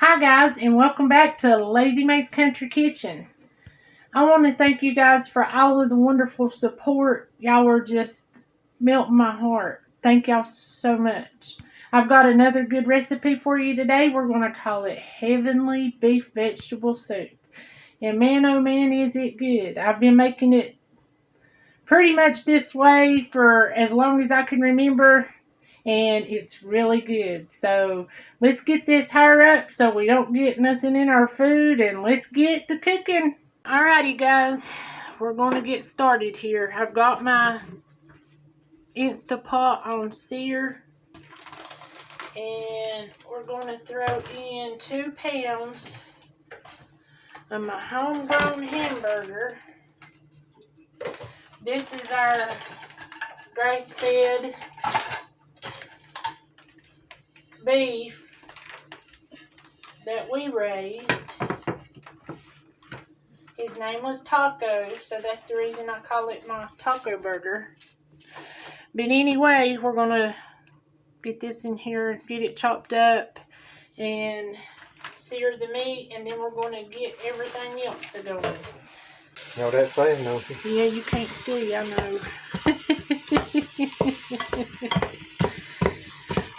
Hi guys, and welcome back to Lazy Mae's Country Kitchen. I want to thank you guys for all of the wonderful support. Y'all are just melting my heart. Thank y'all so much. I've got another good recipe for you today. We're going to call it Heavenly Beef Vegetable Soup. And man, oh man, is it good. I've been making it pretty much this way for as long as I can remember. And it's really good. So let's get this higher up so we don't get nothing in our food, and let's get to cooking. Alrighty guys, we're going to get started here. I've got my Instapot on sear, and we're going to throw in 2 pounds of my homegrown hamburger. This is our grass-fed beef that we raised. His name was Taco, so that's the reason I call it my taco burger. But anyway, we're going to get this in here, get it chopped up, and sear the meat, and then we're going to get everything else to go in. You know that saying, don't you? Yeah, you can't see, I know.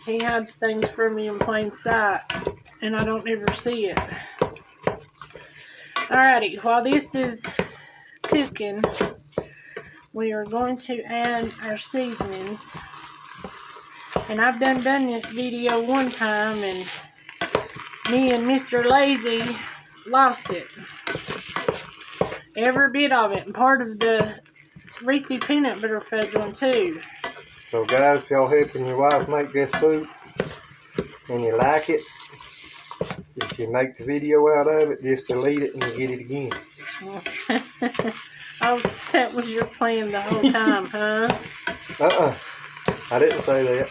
He hides things from me in plain sight, and I don't ever see it. Alrighty, while this is cooking, we are going to add our seasonings. And I've done this video one time, and me and Mr. Lazy lost it. Every bit of it, and part of the Reese peanut butter fudge one too. So guys, if y'all helping your wife make this soup and you like it, if you make the video out of it, just delete it and you get it again. Oh, that was your plan the whole time, huh? I didn't say that.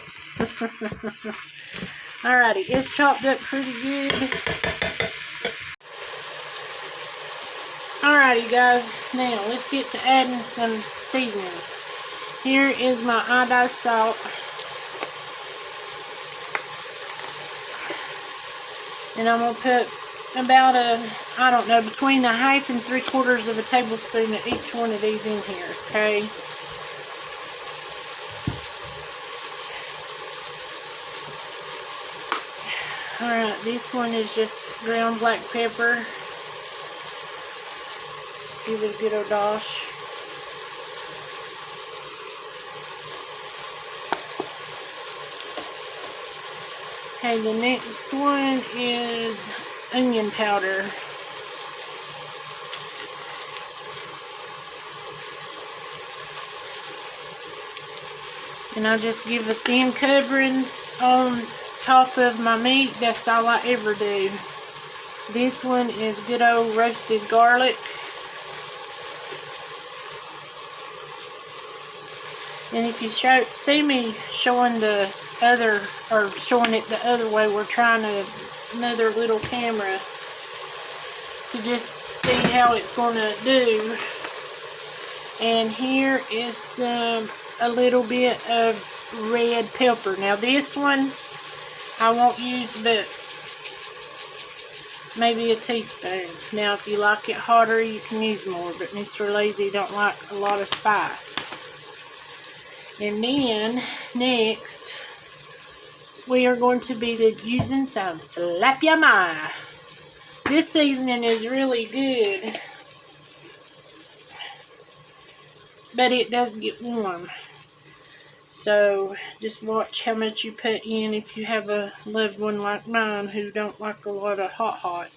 Alrighty, it's chopped up pretty good. Alrighty guys, now let's get to adding some seasonings. Here is my iodized salt. And I'm going to put about between 1/2 and 3/4 of a tablespoon of each one of these in here, okay? Alright, this one is just ground black pepper. Give it a good old dosh. Okay, the next one is onion powder. And I'll just give a thin covering on top of my meat. That's all I ever do. This one is good old roasted garlic. And if you see me showing the other, or showing it the other way, we're trying another little camera to just see how it's going to do. And here is a little bit of red pepper. Now this one I won't use but maybe a teaspoon. Now if you like it hotter, you can use more, but Mr. Lazy don't like a lot of spice. And then next we are going to be using some Slap Ya Ma. This seasoning is really good, but it does get warm. So just watch how much you put in if you have a loved one like mine who don't like a lot of hot.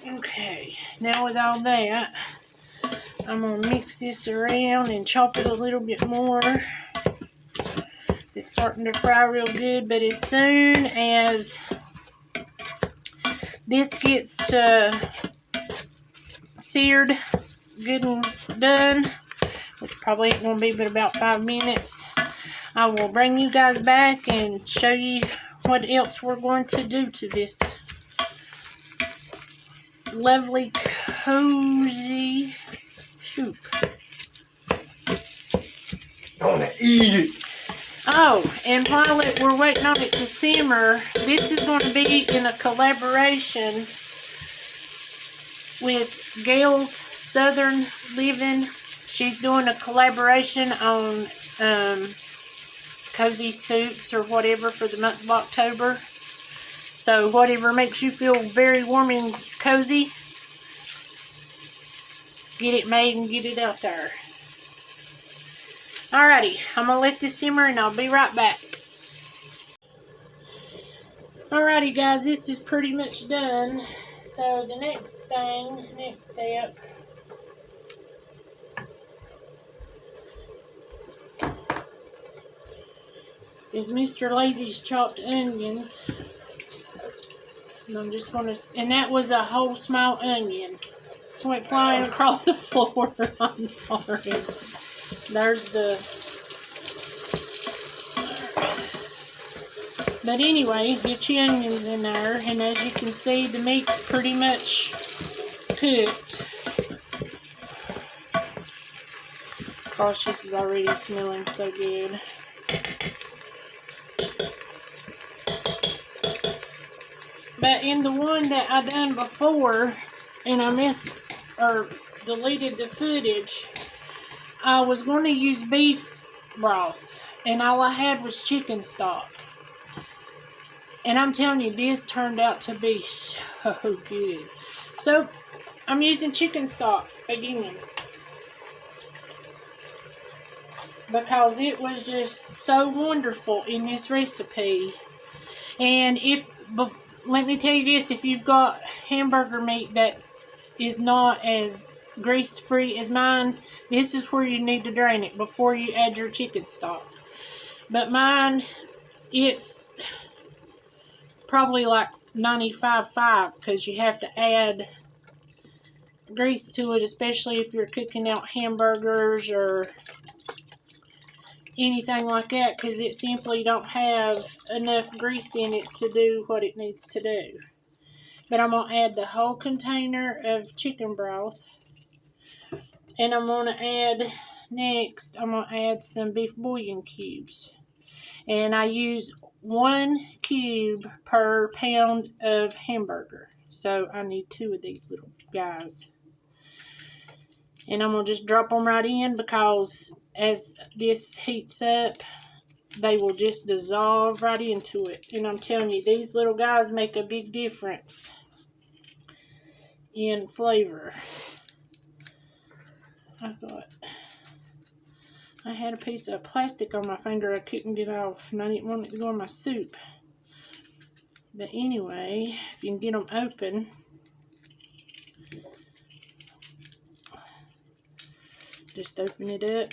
Okay, now with all that, I'm going to mix this around and chop it a little bit more. It's starting to fry real good, but as soon as this gets seared good and done, which probably ain't going to be but about 5 minutes, I will bring you guys back and show you what else we're going to do to this lovely cozy soup. I want to eat it. Oh, and while we're waiting on it to simmer, this is going to be in a collaboration with Gail's Southern Living. She's doing a collaboration on cozy soups or whatever for the month of October. So whatever makes you feel very warm and cozy, get it made and get it out there. Alrighty, I'm going to let this simmer and I'll be right back. Alrighty guys, this is pretty much done. So the next step, is Mr. Lazy's chopped onions. And I'm just going to, and that was a whole small onion. It went flying across the floor. I'm sorry. There's the, but anyway, get your onions in there, and as you can see, the meat's pretty much cooked. Gosh, this is already smelling so good. But in the one that I done before, and I missed or deleted the footage, I was going to use beef broth, and all I had was chicken stock. And I'm telling you, this turned out to be so good. So, I'm using chicken stock again, because it was just so wonderful in this recipe. And let me tell you this, if you've got hamburger meat that is not as grease-free as mine, this is where you need to drain it before you add your chicken stock. But mine, it's probably like 95.5, because you have to add grease to it, especially if you're cooking out hamburgers or anything like that, because it simply don't have enough grease in it to do what it needs to do. But I'm going to add the whole container of chicken broth, and I'm going to add next, I'm going to add some beef bouillon cubes, and I use 1 cube per pound of hamburger, so I need 2 of these little guys. And I'm going to just drop them right in, because as this heats up, they will just dissolve right into it. And I'm telling you, these little guys make a big difference in flavor. I had a piece of plastic on my finger I couldn't get off, and I didn't want it to go in my soup. But anyway, if you can get them open, just open it up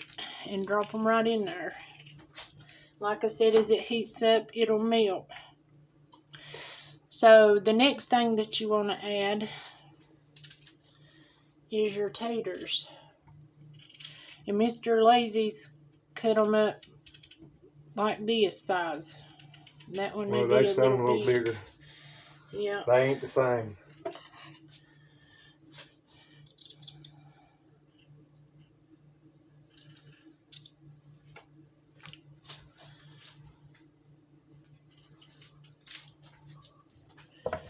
and drop them right in there. Like I said, as it heats up, it'll melt. So the next thing that you want to add is your taters. And Mr. Lazy's cut them up like this size. And that one may be a little bigger. Yeah. They ain't the same.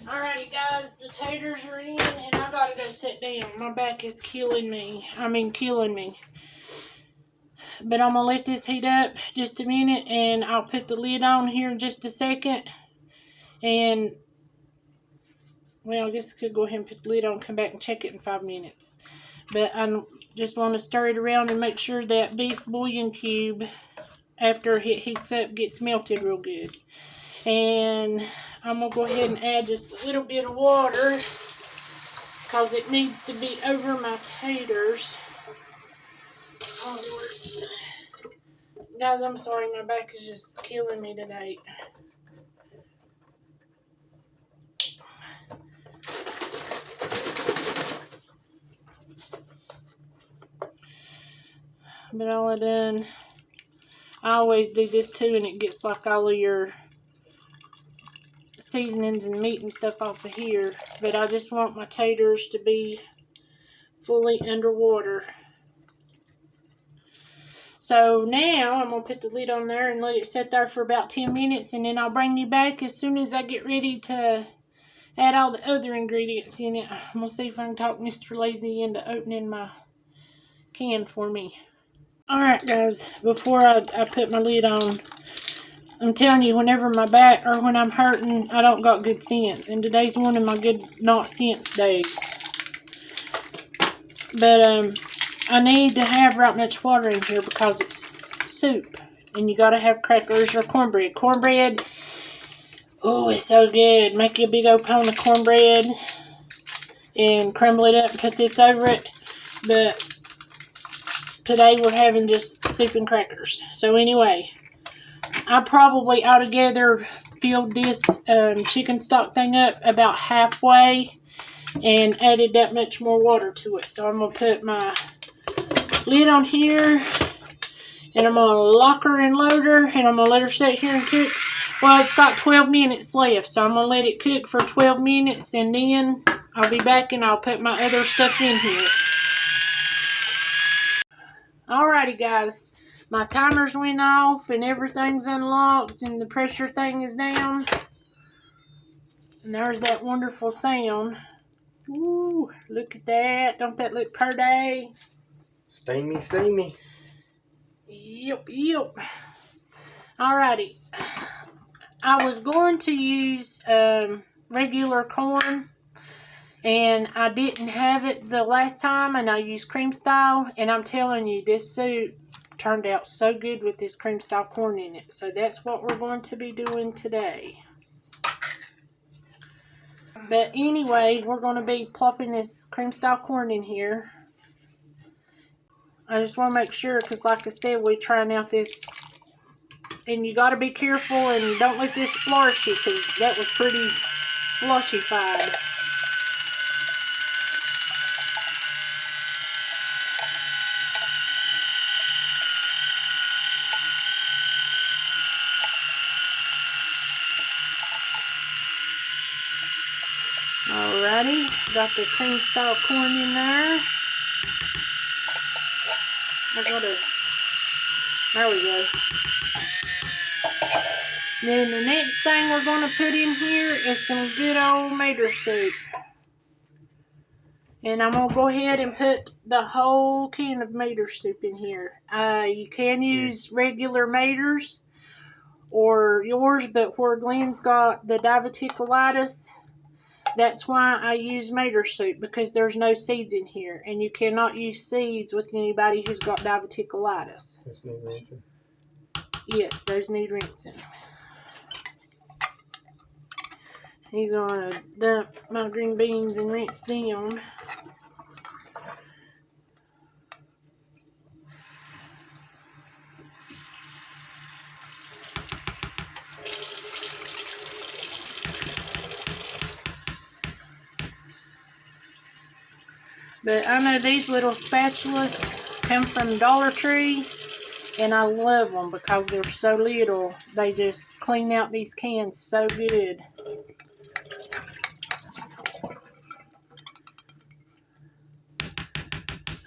Alrighty guys, the taters are in, and I gotta go sit down. My back is killing me. Killing me. But I'm gonna let this heat up just a minute, and I'll put the lid on here in just a second. And, well, I guess I could go ahead and put the lid on and come back and check it in 5 minutes. But I just want to stir it around and make sure that beef bouillon cube, after it heats up, gets melted real good. And I'm going to go ahead and add just a little bit of water, because it needs to be over my taters. Oh, Lord. Guys, I'm sorry, my back is just killing me today. But all I done, I always do this too, and it gets like all of your seasonings and meat and stuff off of here. But I just want my taters to be fully underwater. So now I'm going to put the lid on there and let it sit there for about 10 minutes, and then I'll bring you back as soon as I get ready to add all the other ingredients in it. I'm going to see if I can talk Mr. Lazy into opening my can for me. Alright guys, before I put my lid on, I'm telling you, whenever my back or when I'm hurting, I don't got good sense. And today's one of my good not sense days. But I need to have right much water in here because it's soup. And you gotta have crackers or cornbread. Cornbread, oh, it's so good. Make you a big old pound of cornbread and crumble it up and put this over it. But today we're having just soup and crackers. So anyway, I probably altogether filled this chicken stock thing up about halfway and added that much more water to it. So I'm going to put my lid on here and I'm going to lock her and load her and I'm going to let her sit here and cook. Well, it's got 12 minutes left, so I'm going to let it cook for 12 minutes and then I'll be back and I'll put my other stuff in here. Alrighty guys. My timers went off and everything's unlocked and the pressure thing is down. And there's that wonderful sound. Ooh, look at that. Don't that look pretty? Steamy, steamy. Yep. Alrighty. I was going to use regular corn. And I didn't have it the last time and I used cream style. And I'm telling you, this soup turned out so good with this cream style corn in it. So that's what we're going to be doing today. But anyway, we're going to be plopping this cream style corn in here. I just want to make sure, because like I said, we're trying out this. And you got to be careful and don't let this splurge you, because that was pretty flushified. Alrighty, got the cream style corn in there. There we go. Then the next thing we're going to put in here is some good old mater soup. And I'm going to go ahead and put the whole can of mater soup in here. You can use regular maters or yours, but where Glenn's got the diverticulitis, that's why I use mater soup, because there's no seeds in here. And you cannot use seeds with anybody who's got diverticulitis. Yes, those need rinsing. He's going to dump my green beans and rinse them. But I know these little spatulas come from Dollar Tree, and I love them because they're so little. They just clean out these cans so good.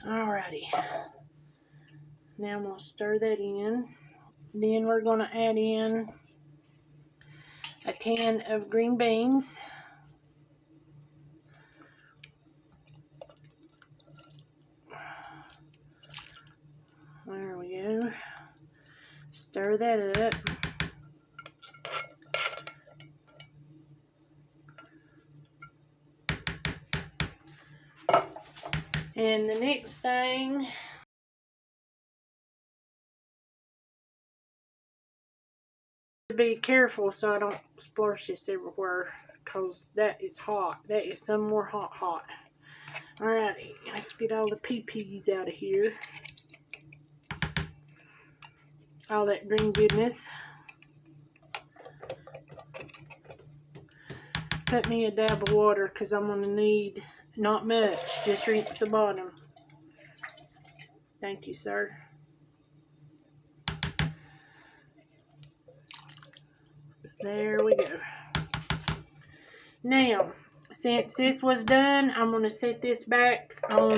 Alrighty. Now I'm going to stir that in. Then we're going to add in a can of green beans. There we go. Stir that up. And the next thing, be careful so I don't splash this everywhere, because that is hot. That is some more hot. Alrighty, let's get all the pea-peas out of here. All that green goodness. Put me a dab of water, because I'm going to need not much. Just rinse the bottom. Thank you, sir. There we go. Now, since this was done, I'm going to set this back on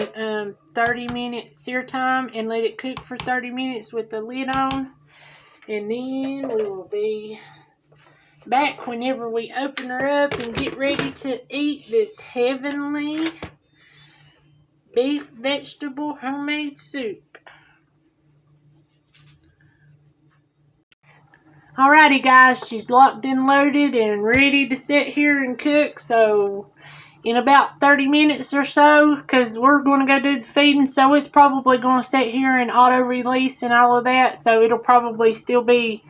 30-minute sear time and let it cook for 30 minutes with the lid on. And then we will be back whenever we open her up and get ready to eat this heavenly beef vegetable homemade soup. Alrighty guys, she's locked and loaded and ready to sit here and cook. So in about 30 minutes or so, because we're going to go do the feeding, so it's probably going to sit here and auto release and all of that. So it'll probably still be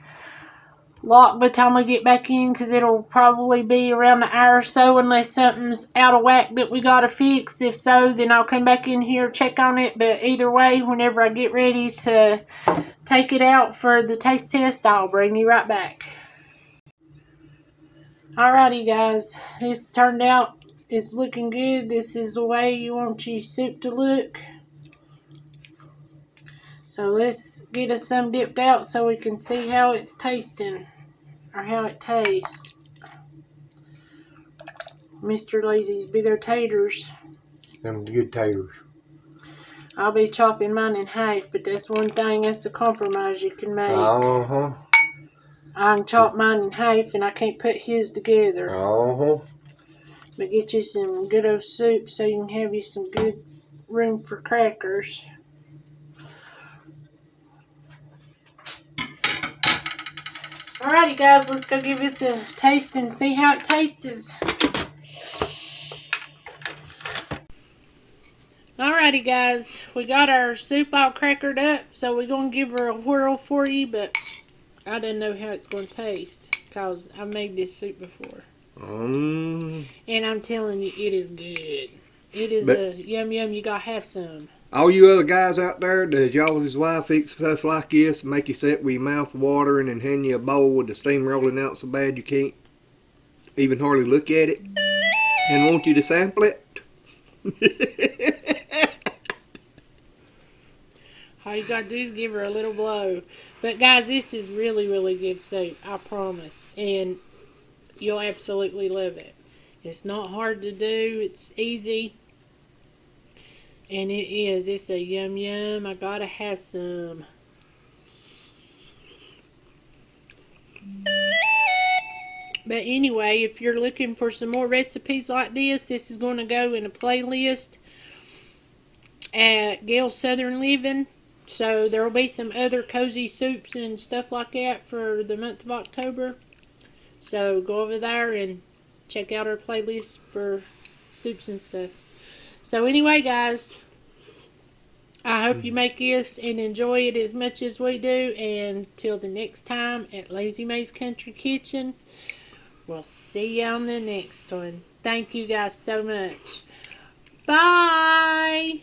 locked by the time we get back in, because it'll probably be around an hour or so, unless something's out of whack that we got to fix. If so, then I'll come back in here, check on it. But either way, whenever I get ready to take it out for the taste test, I'll bring you right back. Alrighty guys, this turned out, it's looking good. This is the way you want your soup to look. So let's get us some dipped out so we can see how it's tasting, or how it tastes. Mr. Lazy's big old taters. Them good taters. I'll be chopping mine in half, but that's one thing, that's a compromise you can make. Uh-huh. I can chop mine in half and I can't put his together. Uh-huh. But get you some good old soup so you can have you some good room for crackers. Alrighty guys, let's go give this a taste and see how it tastes. Alrighty guys, we got our soup all crackered up, so we're going to give her a whirl for you, but I don't know how it's going to taste, because I made this soup before. And I'm telling you, it is good. It is a yum yum, you got to have some. All you other guys out there, does y'all's wife eat stuff like this, make you sit with your mouth watering and hand you a bowl with the steam rolling out so bad you can't even hardly look at it, and want you to sample it? All you got to do is give her a little blow. But guys, this is really, really good soup, I promise. And you'll absolutely love it. It's not hard to do, it's easy. And it is. It's a yum yum. I gotta have some. But anyway, if you're looking for some more recipes like this is going to go in a playlist at Gail's Southern Living. So there will be some other cozy soups and stuff like that for the month of October. So go over there and check out our playlist for soups and stuff. So anyway, guys, I hope you make this and enjoy it as much as we do. And till the next time at Lazy May's Country Kitchen, we'll see you on the next one. Thank you guys so much. Bye!